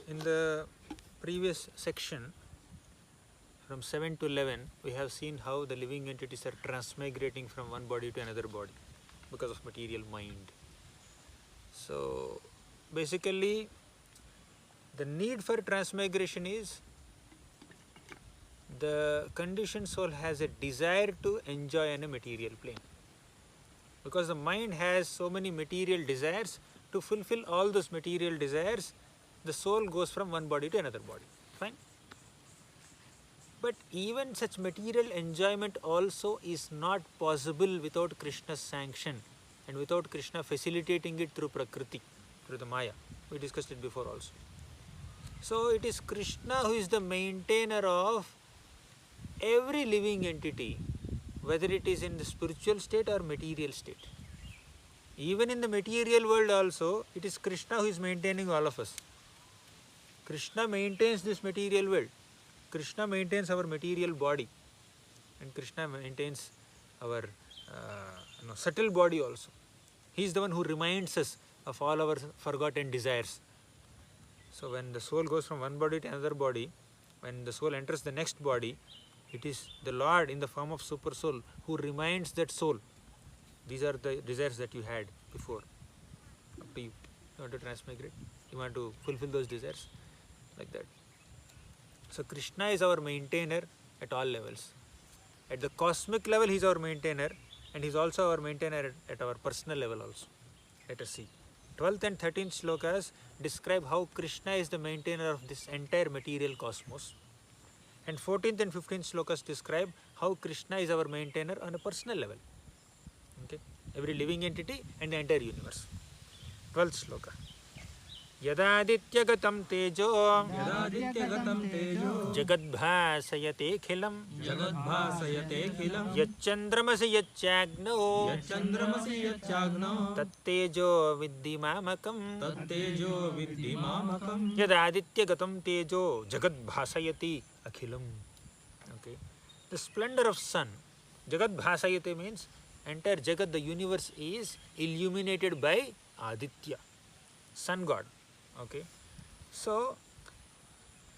in the previous section from 7 to 11, we have seen how the living entities are transmigrating from one body to another body because of material mind. So basically the need for transmigration is the conditioned soul has a desire to enjoy on a material plane. Because the mind has so many material desires, to fulfill all those material desires, the soul goes from one body to another body. Fine. But even such material enjoyment also is not possible without Krishna's sanction and without Krishna facilitating it through Prakriti, through the Maya. We discussed it before also. So it is Krishna who is the maintainer of every living entity, whether it is in the spiritual state or material state. Even in the material world also, it is Krishna who is maintaining all of us. Krishna maintains this material world. Krishna maintains our material body, and Krishna maintains our subtle body also. He is the one who reminds us of all our forgotten desires. So when the soul goes from one body to another body, when the soul enters the next body, it is the Lord in the form of Super Soul who reminds that soul, these are the desires that you had before. Up to you. You want to transmigrate? You want to fulfill those desires? Like that. So Krishna is our maintainer at all levels. At the cosmic level, he is our maintainer, and he is also our maintainer at our personal level also. Let us see. 12th and 13th shlokas describe how Krishna is the maintainer of this entire material cosmos. And 14th and 15th shlokas describe how Krishna is our maintainer on a personal level. Okay? Every living entity and the entire universe. 12th shloka. Yadadityagatam tejo jagadbhasayate khilam yachandramasi yachagno tattejo viddhimamakam yadadityagatam tejo jagadbhasayati akhilam. Okay. The splendor of sun, jagadbhasayate means entire jagat, the universe is illuminated by Aditya, sun god. Okay, so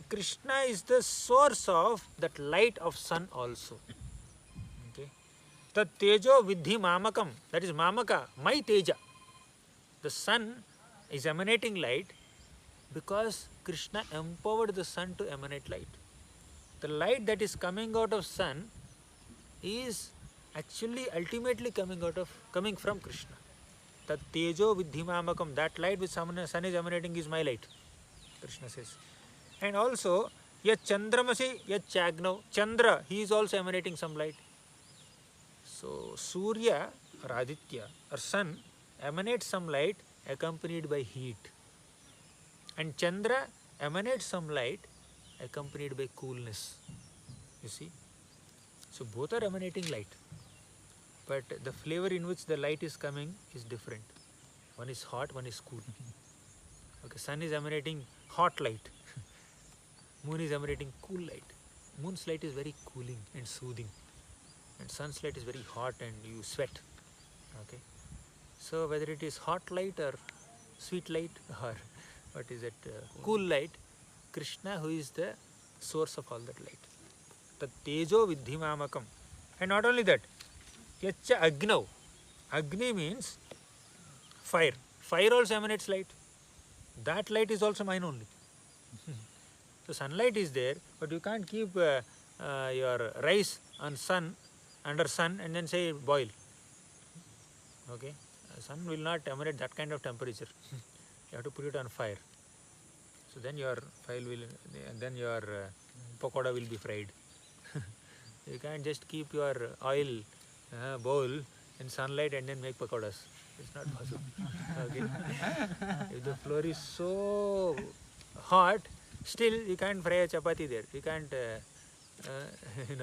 Krishna is the source of that light of sun also. Okay, tat tejo vidhi mamakam, that is mamaka, my teja. The sun is emanating light because Krishna empowered the sun to emanate light. The light that is coming out of sun is actually ultimately coming from Krishna. Tat tejo vidhimamakam, that light which sun is emanating is my light, Krishna says. And also, yat chandramasi yat chagno, Chandra, he is also emanating some light. So Surya or Aditya or sun emanates some light accompanied by heat. And Chandra emanates some light accompanied by coolness. You see? So both are emanating light. But the flavor in which the light is coming is different. One is hot, one is cool. Okay, sun is emanating hot light. Moon is emanating cool light. Moon's light is very cooling and soothing. And sun's light is very hot and you sweat. Okay. So whether it is hot light or sweet light or what is it, cool light, Krishna who is the source of all that light. Tat tejo vidhimamakam. And not only that, Yacha Agnav. Agni means fire. Fire also emanates light. That light is also mine only. So sunlight is there, but you can't keep your rice on sun, under sun and then say boil. Okay? Sun will not emanate that kind of temperature. You have to put it on fire. So then your pakoda will be fried. You can't just keep your oil bowl in sunlight and then make pakodas. It's not possible. Okay. If the floor is so hot, still you can't fry a chapati there. You can't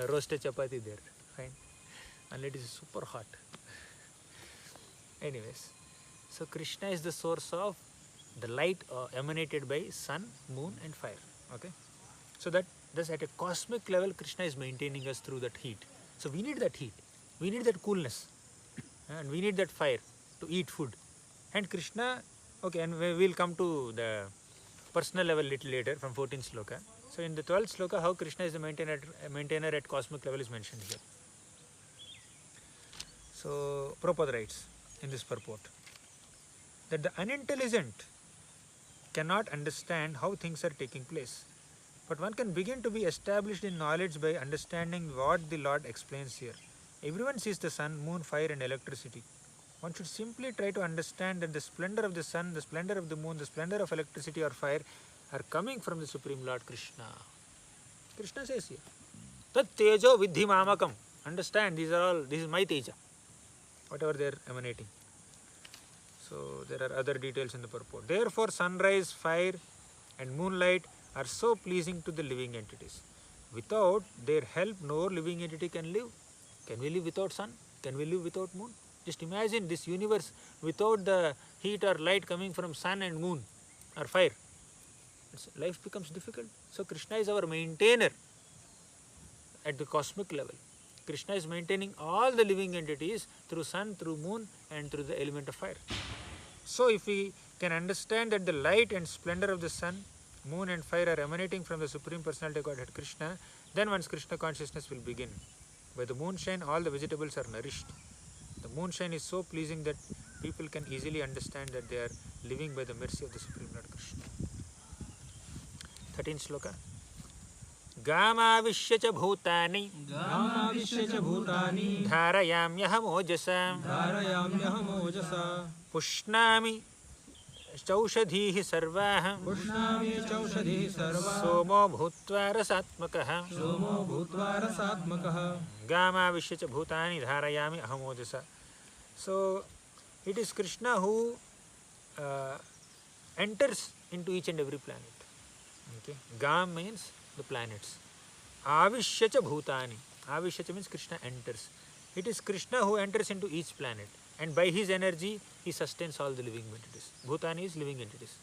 roast a chapati there. Fine. Unless it is super hot. Anyways, so Krishna is the source of the light emanated by sun, moon and fire. Okay. So thus at a cosmic level, Krishna is maintaining us through that heat. So we need that heat. We need that coolness. And we need that fire to eat food. And Krishna, okay, and we will come to the personal level little later from 14th sloka. So in the 12th sloka, how Krishna is the maintainer at cosmic level is mentioned here. So Prabhupada writes in this purport that the unintelligent cannot understand how things are taking place, but one can begin to be established in knowledge by understanding what the Lord explains here. Everyone sees the sun, moon, fire and electricity. One should simply try to understand that the splendor of the sun, the splendor of the moon, the splendor of electricity or fire are coming from the Supreme Lord Krishna. Krishna says here, Tat tejo vidhi mamakam. Understand, this is my teja, whatever they are emanating. So there are other details in the purport. Therefore, sunrise, fire and moonlight are so pleasing to the living entities. Without their help, no living entity can live. Can we live without sun? Can we live without moon? Just imagine this universe without the heat or light coming from sun and moon or fire. Life becomes difficult. So Krishna is our maintainer at the cosmic level. Krishna is maintaining all the living entities through sun, through moon and through the element of fire. So if we can understand that the light and splendor of the sun, moon and fire are emanating from the Supreme Personality of Godhead Krishna, then one's Krishna consciousness will begin. By the moonshine, all the vegetables are nourished. The moonshine is so pleasing that people can easily understand that they are living by the mercy of the Supreme Lord Krishna. 13th sloka. Gamavishya cha bhutani dharayamyaham ojasa pushnami chaushadhihi sarvaha somo bhutva rasatmakaha Gamavishya cha bhutani dharayami aham ojasa. So it is Krishna who enters into each and every planet. Okay. Gam means the planets. Avishya cha bhutani. Avishya cha means Krishna enters. It is Krishna who enters into each planet, and by his energy he sustains all the living entities. Bhutani is living entities.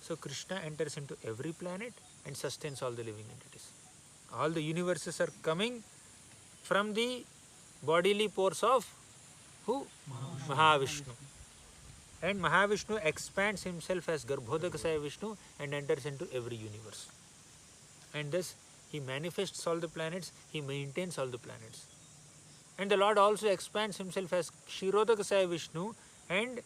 So Krishna enters into every planet and sustains all the living entities. All the universes are coming from the bodily pores of who? Mahavishnu. And Mahavishnu expands himself as Garbhodakasaya Vishnu and enters into every universe. And thus he manifests all the planets, he maintains all the planets. And the Lord also expands himself as Kshirodakasaya Vishnu and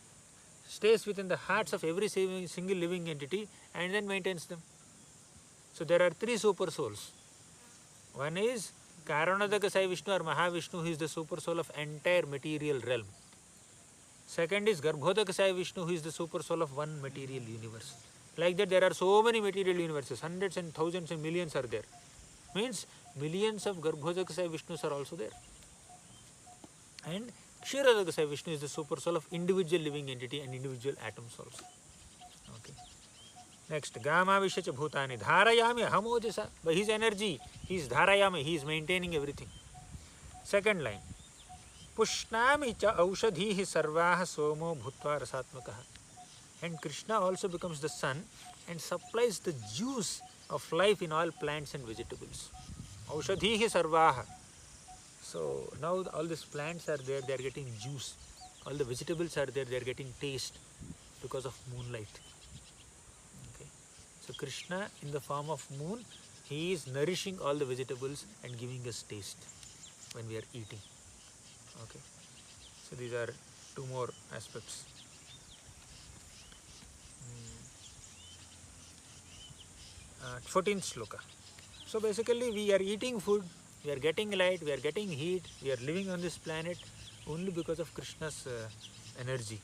stays within the hearts of every single living entity and then maintains them. So there are three super souls. One is Karanadakasaya Vishnu or Mahavishnu, who is the super soul of entire material realm. Second is Garbhodakasaya Vishnu, who is the super soul of one material universe. Like that there are so many material universes, hundreds and thousands and millions are there. Means millions of Garbhodakasaya Vishnus are also there. And Kshirodakasaya Vishnu is the super soul of individual living entity and individual atoms also. Okay. Next, Gamavishya cha bhutani dharayami aham ojasa. By his energy, he is dharayami, he is maintaining everything. Second line. Pushnami cha aushadhihi sarvaha somo bhutva rasatmakaha. And Krishna also becomes the sun and supplies the juice of life in all plants and vegetables. Aushadhihi sarvaha. So now all these plants are there, they are getting juice. All the vegetables are there, they are getting taste because of moonlight. Okay. So Krishna in the form of moon, he is nourishing all the vegetables and giving us taste when we are eating. Okay. So these are two more aspects. 14th sloka. So basically we are eating food, we are getting light, we are getting heat, we are living on this planet only because of Krishna's energy.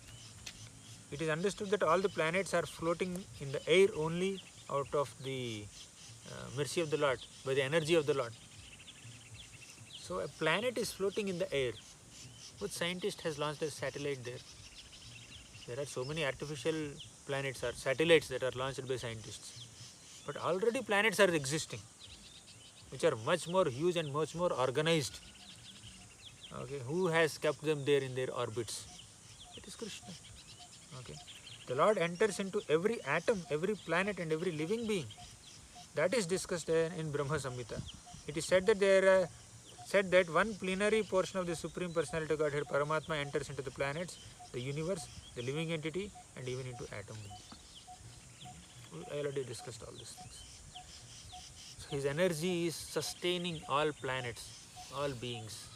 It is understood that all the planets are floating in the air only out of the mercy of the Lord, by the energy of the Lord. So a planet is floating in the air. Which scientist has launched a satellite there? There are so many artificial planets or satellites that are launched by scientists. But already planets are existing, which are much more huge and much more organized. Okay, who has kept them there in their orbits? It is Krishna. Okay, the Lord enters into every atom, every planet and every living being. That is discussed in Brahma Samhita. It is said that said that one plenary portion of the Supreme Personality of Godhead Paramatma enters into the planets, the universe, the living entity and even into atom. I already discussed all these things. So his energy is sustaining all planets, all beings,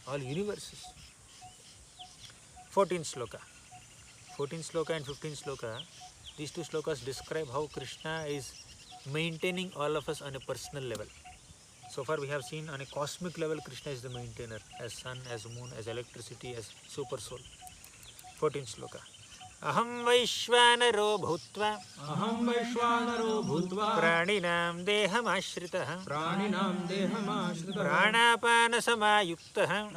all universes. 14th sloka. 14th sloka and 15th sloka, these two slokas describe how Krishna is maintaining all of us on a personal level. So far we have seen on a cosmic level Krishna is the maintainer, as sun, as moon, as electricity, as super soul. 14th sloka. Aham Vaishvanaro Bhutva Praninam Deham Ashritah Pranapana Samayuktah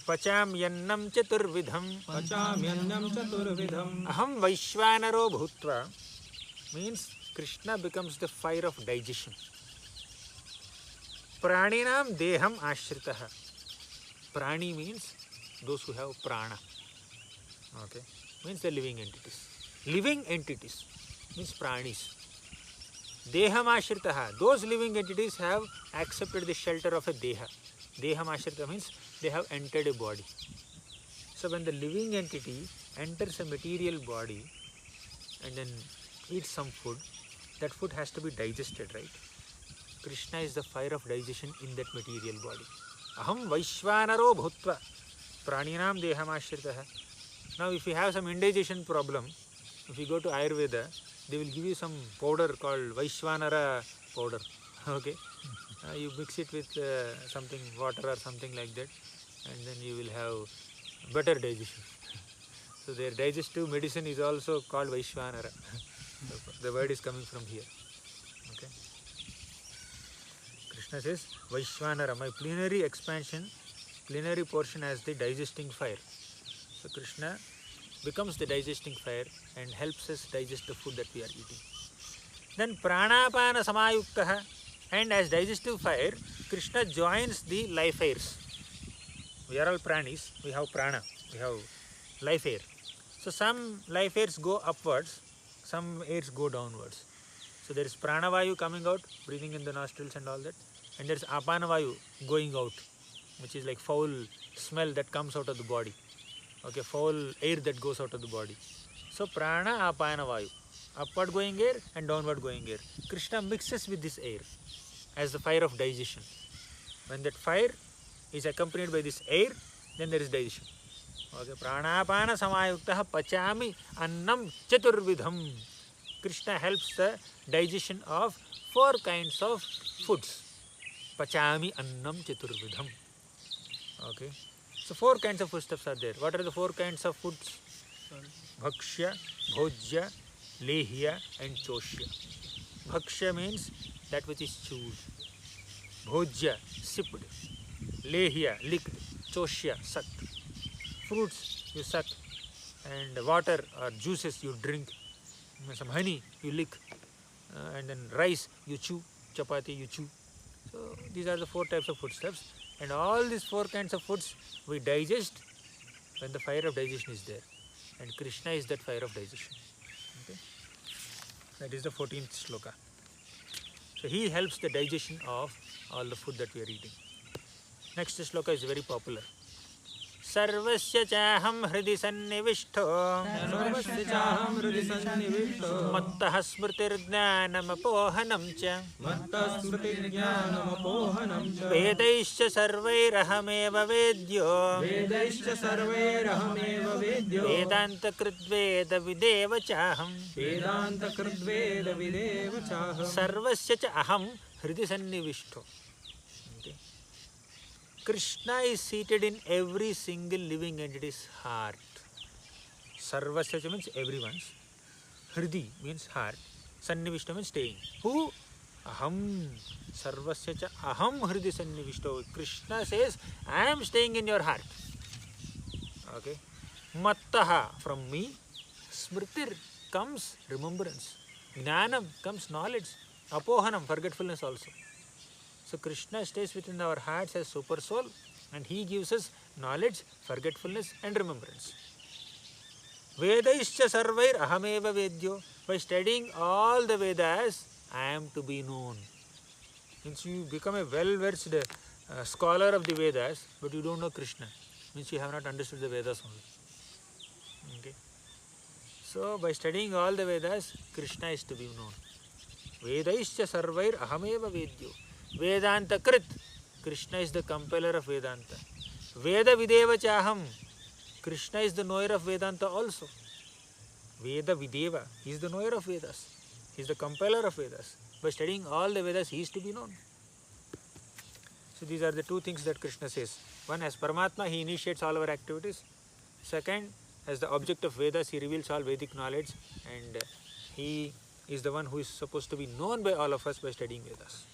Pachamyannam Chaturvidham. Aham Vaishvanaro Bhutva means Krishna becomes the fire of digestion. Praninam Deham Ashritah. Prani means those who have prana. Okay, means the living entities. Living entities means pranis. Deham Ashritaha, those living entities have accepted the shelter of a deha. Deham Ashrita means they have entered a body. So when the living entity enters a material body and then eats some food, that food has to be digested, right? Krishna is the fire of digestion in that material body. Aham Vaishvanaro Bhutva Praninam Deham Ashritaha. Now if you have some indigestion problem, if you go to Ayurveda, they will give you some powder called Vaishvanara powder. Okay, you mix it with something, water or something like that, and then you will have better digestion. So their digestive medicine is also called Vaishvanara. The word is coming from here. Okay. Krishna says, Vaishvanara, my plenary expansion, plenary portion as the digesting fire. So Krishna becomes the digesting fire and helps us digest the food that we are eating. Then Pranapana Samayuktaha, and as digestive fire, Krishna joins the life airs. We are all pranis, we have prana, we have life air. So some life airs go upwards, some airs go downwards. So there is pranavayu coming out, breathing in the nostrils and all that, and there is apanavayu going out, which is like foul smell that comes out of the body. Okay, foul air that goes out of the body. So prana, apana, vayu, upward going air and downward going air. Krishna mixes with this air as the fire of digestion. When that fire is accompanied by this air, then there is digestion. Okay, prana, apana, samayuktaha pachami annam chaturvidham. Krishna helps the digestion of 4 kinds of foods. Pachami annam chaturvidham. Okay. So 4 kinds of foodstuffs are there. What are the 4 kinds of foods? Bhakshya, Bhojya, Lehya and Choshya. Bhakshya means that which is chewed. Bhojya, sipped. Lehya, licked. Choshya, sucked. Fruits you suck, and water or juices you drink. Some honey you lick, and then rice you chew, chapati you chew. So these are the 4 types of foodstuffs. And all these 4 kinds of foods we digest when the fire of digestion is there. And Krishna is that fire of digestion. Okay? That is the 14th sloka. So he helps the digestion of all the food that we are eating. Next sloka is very popular. Sarvasya chaham hridi sannivishto mattah smritir jnanam apohanam cha vedaischa sarvairahameva vedyo vedanta kridveda videva chaham sarvasya cha aham hridi sannivishto. Krishna is seated in every single living entity's heart. Sarvasya means everyone's. Hridi means heart. Sannivishta means staying. Who? Aham. Sarvasya cha aham hridi sannivishto. Krishna says, I am staying in your heart. Okay. Mattaha, from me. Smritir comes remembrance. Jnanam comes knowledge. Apohanam, forgetfulness also. So Krishna stays within our hearts as super soul, and he gives us knowledge, forgetfulness and remembrance. Vedaischa sarvair ahameva vedyo. By studying all the Vedas, I am to be known. Means you become a well-versed scholar of the Vedas, but you don't know Krishna. Means you have not understood the Vedas only. Okay. So by studying all the Vedas, Krishna is to be known. Vedaischa sarvair ahameva vedyo. Vedanta krit. Krishna is the compeller of Vedanta. Veda videva chaham. Krishna is the knower of Vedanta also. Veda videva. He is the knower of Vedas. He is the compeller of Vedas. By studying all the Vedas, he is to be known. So these are the two things that Krishna says. One, as Paramatma, he initiates all our activities. Second, as the object of Vedas, he reveals all Vedic knowledge, and he is the one who is supposed to be known by all of us by studying Vedas.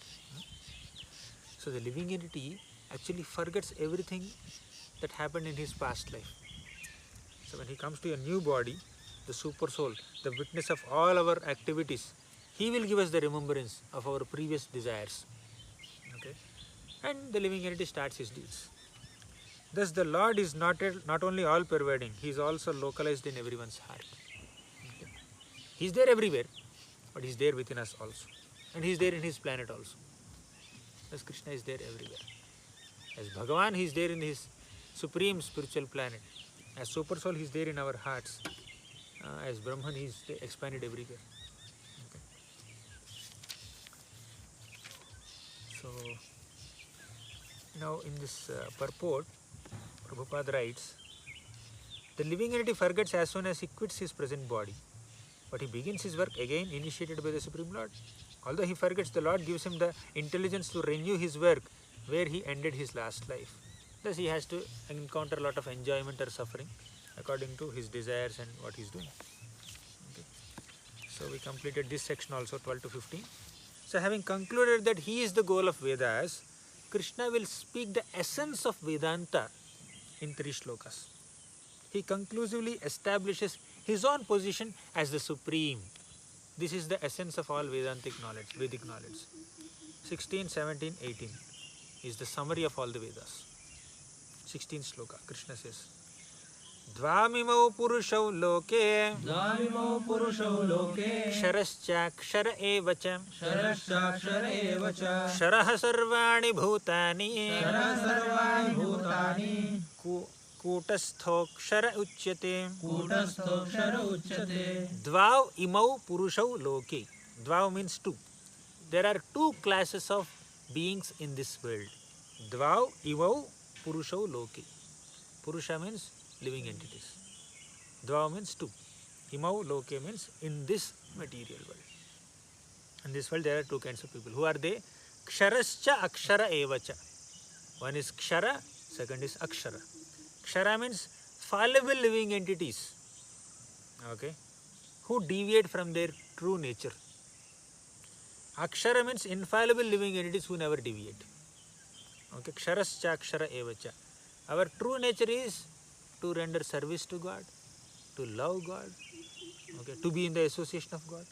So the living entity actually forgets everything that happened in his past life. So when he comes to a new body, the super soul, the witness of all our activities, he will give us the remembrance of our previous desires. Okay? And the living entity starts his deeds. Thus the Lord is not only all-pervading, he is also localized in everyone's heart. Okay? He is there everywhere, but he is there within us also. And he is there in his planet also. Thus Krishna is there everywhere. As Bhagavan, he is there in his supreme spiritual planet. As Super Soul, he is there in our hearts. As Brahman, he is expanded everywhere. Okay. So, now in this purport, Prabhupada writes, the living entity forgets as soon as he quits his present body, but he begins his work again initiated by the Supreme Lord. Although he forgets, the Lord gives him the intelligence to renew his work where he ended his last life. Thus he has to encounter a lot of enjoyment or suffering according to his desires and what he is doing. Okay. So we completed this section also, 12 to 15. So having concluded that he is the goal of Vedas, Krishna will speak the essence of Vedanta in 3 shlokas. He conclusively establishes his own position as the supreme. This is the essence of all Vedantic knowledge, Vedic knowledge. 16, 17, 18 is the summary of all the Vedas. 16th shloka, Krishna says, Dvamimau purushau loke Ksharascha kshara evacha Sharaha sarvani bhutani Kutastho kshara uchyate Dvav imau purushau loke. Dvav means 2. There are 2 classes of beings in this world. Dvav imau purushau loke. Purusha means living entities. Dvav means 2. Imau loke means in this material world. In this world there are 2 kinds of people. Who are they? Ksharascha akshara evacha. One is kshara, second is akshara. Kshara means fallible living entities. Okay? Who deviate from their true nature. Akshara means infallible living entities who never deviate. Okay? Ksharascha akshara evacha. Our true nature is to render service to God, to love God, okay, to be in the association of God.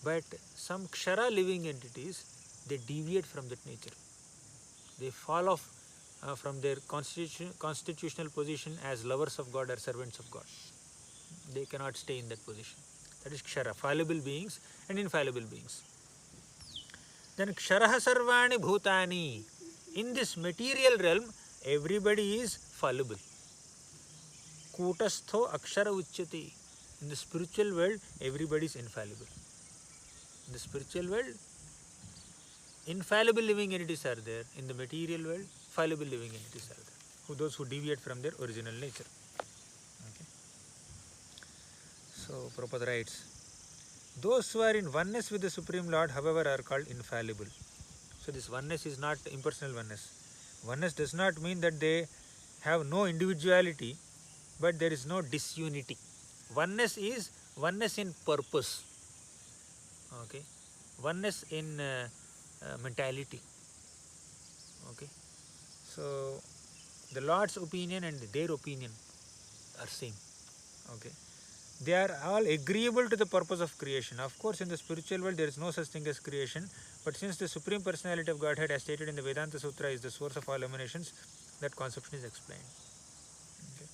But some kshara living entities, they deviate from that nature. They fall off from their constitutional position as lovers of God or servants of God. They cannot stay in that position. That is kshara, fallible beings and infallible beings. Then ksharaha sarvani bhutani. In this material realm, everybody is fallible. Kutastho akshara uchyati. In the spiritual world, everybody is infallible. In the spiritual world, infallible living entities are there. In the material world, fallible living entities are there. Those who deviate from their original nature. Okay. So Prabhupada writes, those who are in oneness with the Supreme Lord, however, are called infallible. So this oneness is not impersonal oneness. Oneness does not mean that they have no individuality, but there is no disunity. Oneness is oneness in purpose. Okay. Oneness in mentality. Okay. So the Lord's opinion and their opinion are same. Okay. They are all agreeable to the purpose of creation. Of course, in the spiritual world, there is no such thing as creation. But since the Supreme Personality of Godhead, as stated in the Vedanta Sutra, is the source of all emanations, that conception is explained. Okay.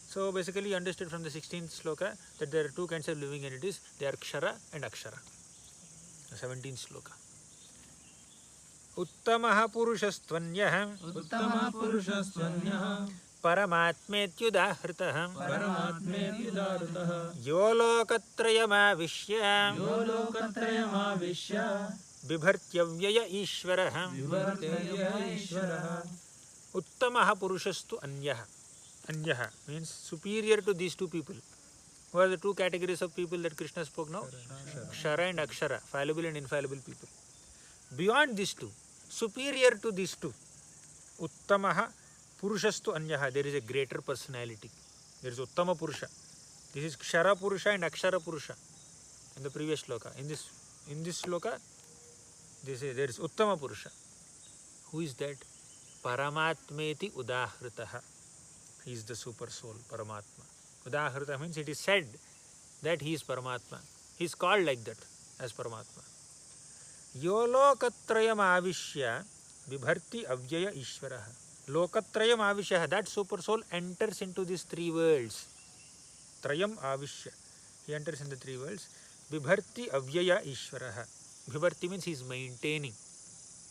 So basically, you understood from the 16th sloka that there are 2 kinds of living entities. They are kshara and akshara. The 17th sloka. Uttamaha purushastvanyah Paramatmetyudahritah Paramatmetyudahritah Yolokatrayamavishya Yolokatrayamavishya Bibhartyavyaya Ishvarah Vibhartyaya Ishvarah Uttamaha Purushastu Anyaha. Anyaha means superior to these two people. Who are the two categories of people that Krishna spoke now? Kshara and Akshara, fallible and infallible people. Beyond these two, superior to these two, Uttamaha Purushastu Anyaha, there is a greater personality. There is Uttama Purusha. This is Kshara Purusha and Akshara Purusha in the previous sloka. In this sloka, there is Uttama Purusha. Who is that? Paramatmeti Udahritaha. He is the super soul, Paramatma. Udahrita means it is said that he is Paramatma. He is called like that as Paramatma. Yolokatrayam avishya vibharti avyaya ishvaraha. Lokatrayam avishya, that super soul enters into these three worlds. Trayam avishya. He enters in the three worlds. Vibharti avyaya ishvaraha. Vibharti means he is maintaining.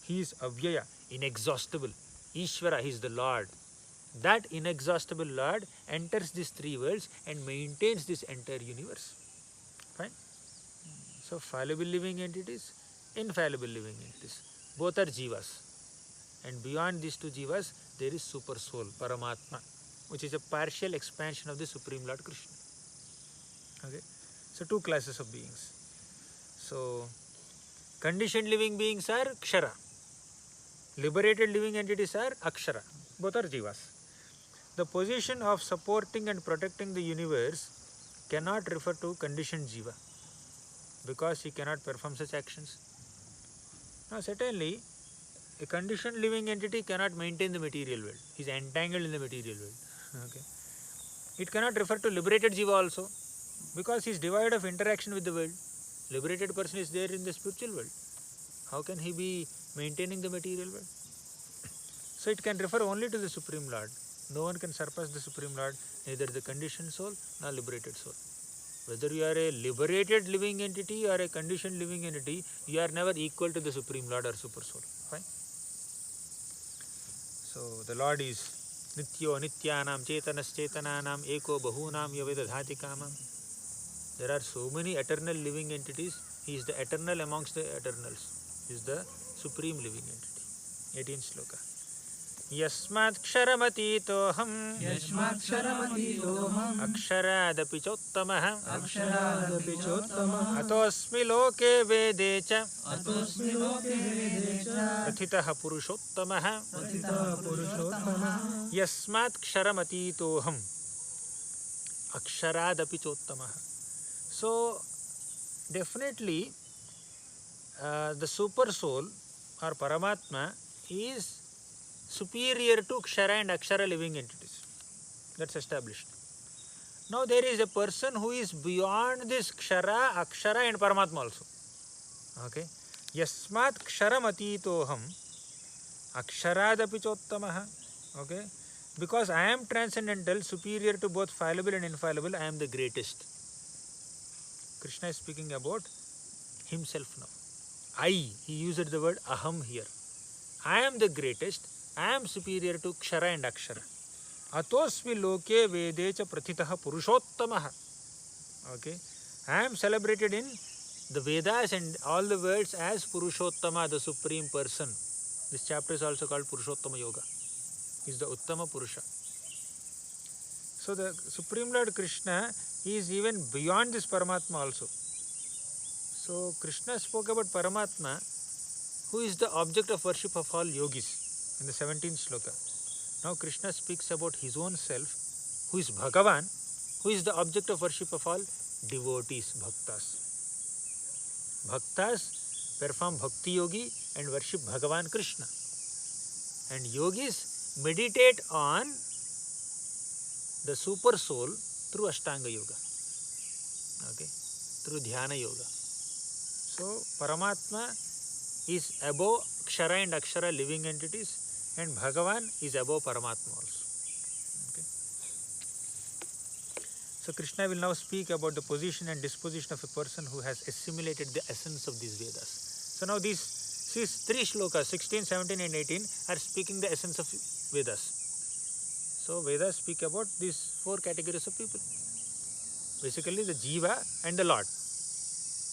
He is avyaya, inexhaustible. Ishvara, he is the Lord. That inexhaustible Lord enters these three worlds and maintains this entire universe. Fine? So, fallible living entities, infallible living entities. Both are jivas. And beyond these two jivas, there is super soul, Paramatma, which is a partial expansion of the Supreme Lord Krishna. Okay? So, two classes of beings. So, conditioned living beings are Kshara. Liberated living entities are Akshara. Both are jivas. The position of supporting and protecting the universe cannot refer to conditioned jiva because he cannot perform such actions. Now, certainly, a conditioned living entity cannot maintain the material world. He is entangled in the material world. Okay. It cannot refer to liberated jiva also because he is devoid of interaction with the world. Liberated person is there in the spiritual world. How can he be maintaining the material world? So, it can refer only to the Supreme Lord. No one can surpass the Supreme Lord, neither the conditioned soul nor liberated soul. Whether you are a liberated living entity or a conditioned living entity, you are never equal to the Supreme Lord or Super Soul. Fine? So, the Lord is Nityo Nityanam Chetanas Chetananam Eko Bahunam Yavedadhati Kamam. There are so many eternal living entities. He is the eternal amongst the eternals. He is the supreme living entity. 18th sloka. Yasmat ksharamati-toham aksharaadapi chottamaha atosmi loke vedecha prathitaha purushottamaha yasmat ksharamati-toham aksharaadapi chottamaha. So, definitely the super soul or Paramatma is superior to Kshara and Akshara living entities. That's established. Now there is a person who is beyond this Kshara, Akshara and Paramatma also. Okay. Yasmat Ksharamati-toham Aksharaadapi chottamaha. Okay. Because I am transcendental, superior to both fallible and infallible, I am the greatest. Krishna is speaking about himself now. He used the word aham here. I am the greatest. I am superior to Kshara and Akshara. Atosmi loke vedecha prathitaha purushottamaha. Okay. I am celebrated in the Vedas and all the words as Purushottama, the supreme person. This chapter is also called Purushottama Yoga. He is the Uttama Purusha. So the Supreme Lord Krishna is even beyond this Paramatma also. So Krishna spoke about Paramatma, who is the object of worship of all yogis in the 17th sloka. Now Krishna speaks about his own self, who is Bhagavan, who is the object of worship of all devotees, bhaktas. Bhaktas perform bhakti yogi and worship Bhagavan Krishna. And yogis meditate on the super soul through Ashtanga yoga. Okay, through Dhyana yoga. So Paramatma is above Kshara and Akshara living entities, and Bhagavan is above Paramatma also. Okay. So Krishna will now speak about the position and disposition of a person who has assimilated the essence of these Vedas. So now these three shlokas, 16, 17 and 18 are speaking the essence of Vedas. So Vedas speak about these 4 categories of people. Basically the Jiva and the Lord.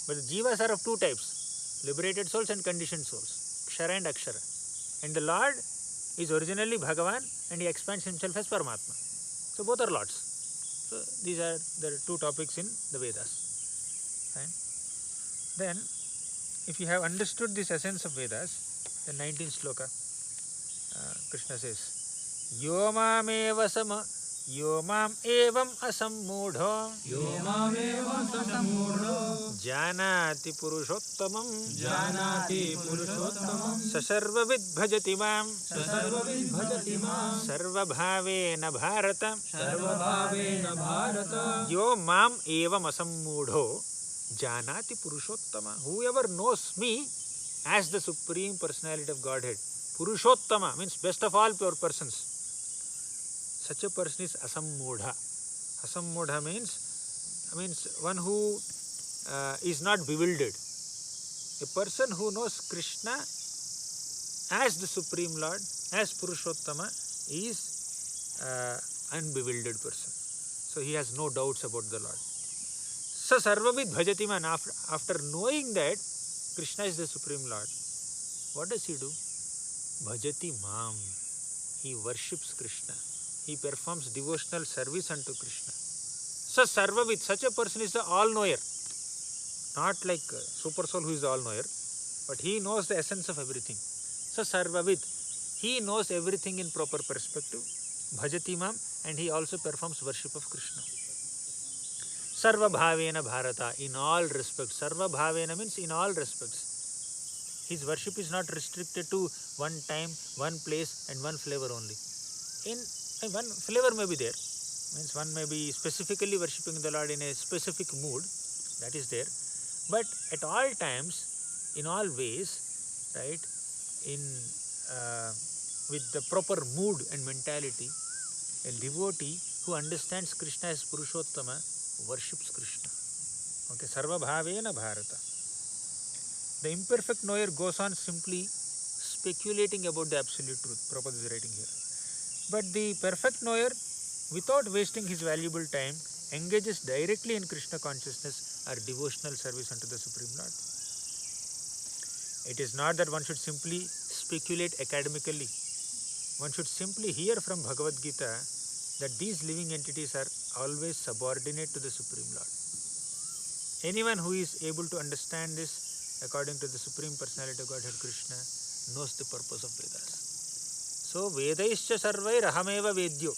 But the Jivas are of 2 types, liberated souls and conditioned souls, Kshara and Akshara. And the Lord is originally Bhagavan and he expands himself as Paramatma. So both are Lords. So these are the 2 topics in the Vedas. Right? Then, if you have understood this essence of Vedas, the 19th sloka, Krishna says, Yo mam evam asammudho janati purushottamam sasarvavid bhajati mam sarvabhavena bharata yo mam evam asammudho janati purushottama. Whoever knows me as the Supreme Personality of Godhead, Purushottama means best of all pure persons. Such a person is asammudha. Asammudha means one who is not bewildered. A person who knows Krishna as the Supreme Lord, as Purushottama, is unbewildered person. So he has no doubts about the Lord. So sarvavid bhajati man, after knowing that Krishna is the Supreme Lord, what does he do? Bhajati mam. He worships Krishna. He performs devotional service unto Krishna. So sarvavid, such a person is the all-knower. Not like a super soul who is the all-knower, but he knows the essence of everything. So sarvavid, he knows everything in proper perspective. Bhajati mam, and he also performs worship of Krishna. Sarva bhavena bharata, in all respects. Sarva bhavena means in all respects. His worship is not restricted to one time, one place and one flavor only. One flavor may be there, means one may be specifically worshipping the Lord in a specific mood, that is there. But at all times, in all ways, right, with the proper mood and mentality, a devotee who understands Krishna as Purushottama worships Krishna. Okay, Sarva Bhavena Bharata. The imperfect knower goes on simply speculating about the absolute truth. Prabhupada is writing here. But the perfect knower, without wasting his valuable time, engages directly in Krishna consciousness or devotional service unto the Supreme Lord. It is not that one should simply speculate academically. One should simply hear from Bhagavad Gita that these living entities are always subordinate to the Supreme Lord. Anyone who is able to understand this according to the Supreme Personality of Godhead Krishna knows the purpose of Vedas. So, Vedaischa sarvair ahameva vedyo.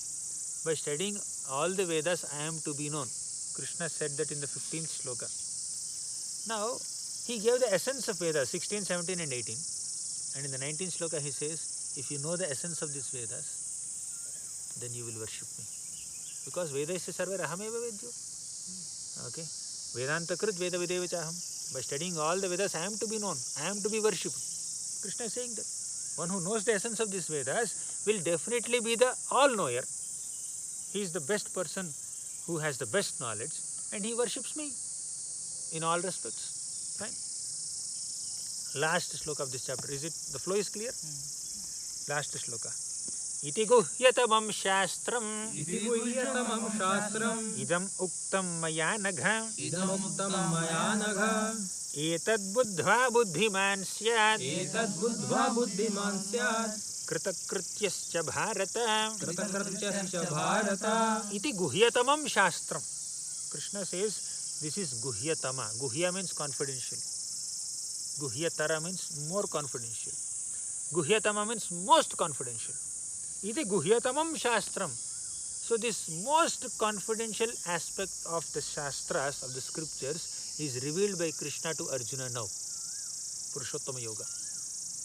By studying all the Vedas, I am to be known. Krishna said that in the 15th sloka. Now, he gave the essence of Vedas, 16, 17 and 18. And in the 19th sloka he says, if you know the essence of these Vedas, then you will worship me. Because Vedaischa sarvair ahameva vedyo. Okay. Vedanta krit veda videva chaham. By studying all the Vedas, I am to be known. I am to be worshipped. Krishna is saying that. One who knows the essence of these Vedas will definitely be the all-knower. He is the best person who has the best knowledge and he worships me in all respects. Fine. Last sloka of this chapter. Is it, the flow is clear? Last sloka. Iti guhyatamam shastram idam uktam maya nagha etad buddhva buddhiman syat kritakrityascha bharata iti guhyatamam shastram. Krishna says this is guhyatama. Guhya means confidential. Guhyatara means more confidential. Guhyatama means most confidential. Iti guhyatamam shastram. So this most confidential aspect of the shastras, of the scriptures, is revealed by Krishna to Arjuna now. Purushottama Yoga.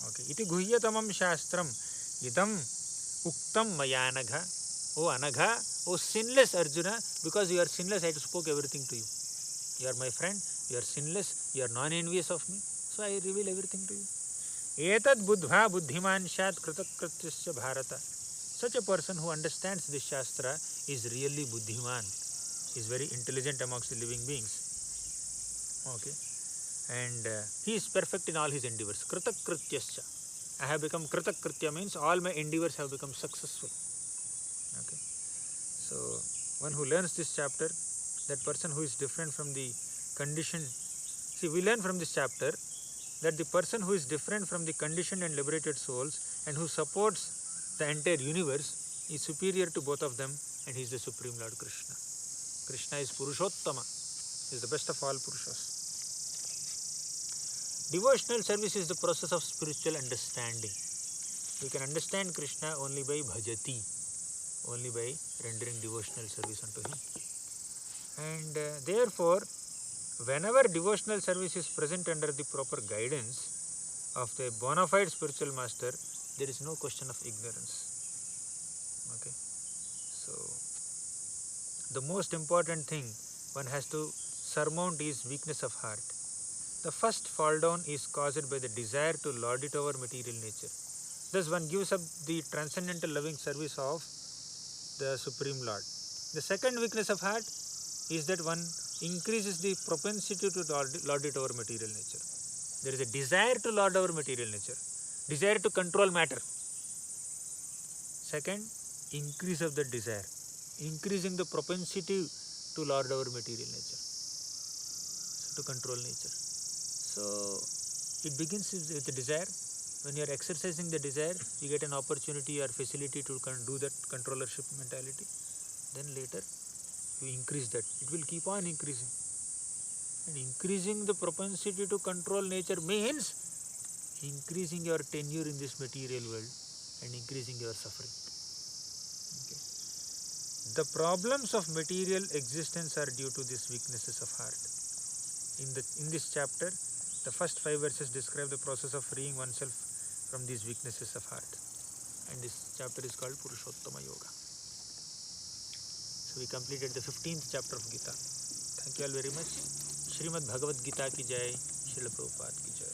Okay. Iti guhyatamam shastram idam uktam maya anagha. O anagha, O sinless Arjuna, because you are sinless, I spoke everything to you. You are my friend, you are sinless, you are non-envious of me, so I reveal everything to you. Etad buddha buddhiman shat kritakrityascha bharata. Such a person who understands this Shastra is really buddhiman, is very intelligent amongst the living beings. Okay. And he is perfect in all his endeavors. Kritakrityascha. I have become kritakritya means all my endeavors have become successful. Okay. So, one who learns this chapter, that person who is different from the conditioned, see, we learn from this chapter that the person who is different from the conditioned and liberated souls and who supports the entire universe is superior to both of them, and he is the Supreme Lord Krishna. Krishna is Purushottama, is the best of all Purushas. Devotional service is the process of spiritual understanding. We can understand Krishna only by bhajati, only by rendering devotional service unto him. And therefore, whenever devotional service is present under the proper guidance of the bona fide spiritual master, there is no question of ignorance. Okay, so the most important thing one has to surmount is weakness of heart. The first fall down is caused by the desire to lord it over material nature. Thus one gives up the transcendental loving service of the Supreme Lord. The second weakness of heart is that one increases the propensity to lord it over material nature. There is a desire to lord over material nature, desire to control matter. Second, increase of the desire, increasing the propensity to lord over material nature, so to control nature. So it begins with the desire. When you are exercising the desire, you get an opportunity or facility to do that controllership mentality. Then later, you increase that. It will keep on increasing. And increasing the propensity to control nature means increasing your tenure in this material world and increasing your suffering. Okay. The problems of material existence are due to these weaknesses of heart. In this chapter, the first 5 verses describe the process of freeing oneself from these weaknesses of heart. And this chapter is called Purushottama Yoga. So we completed the 15th chapter of Gita. Thank you all very much. Srimad Bhagavad Gita ki jai, Srila Prabhupada ki jai.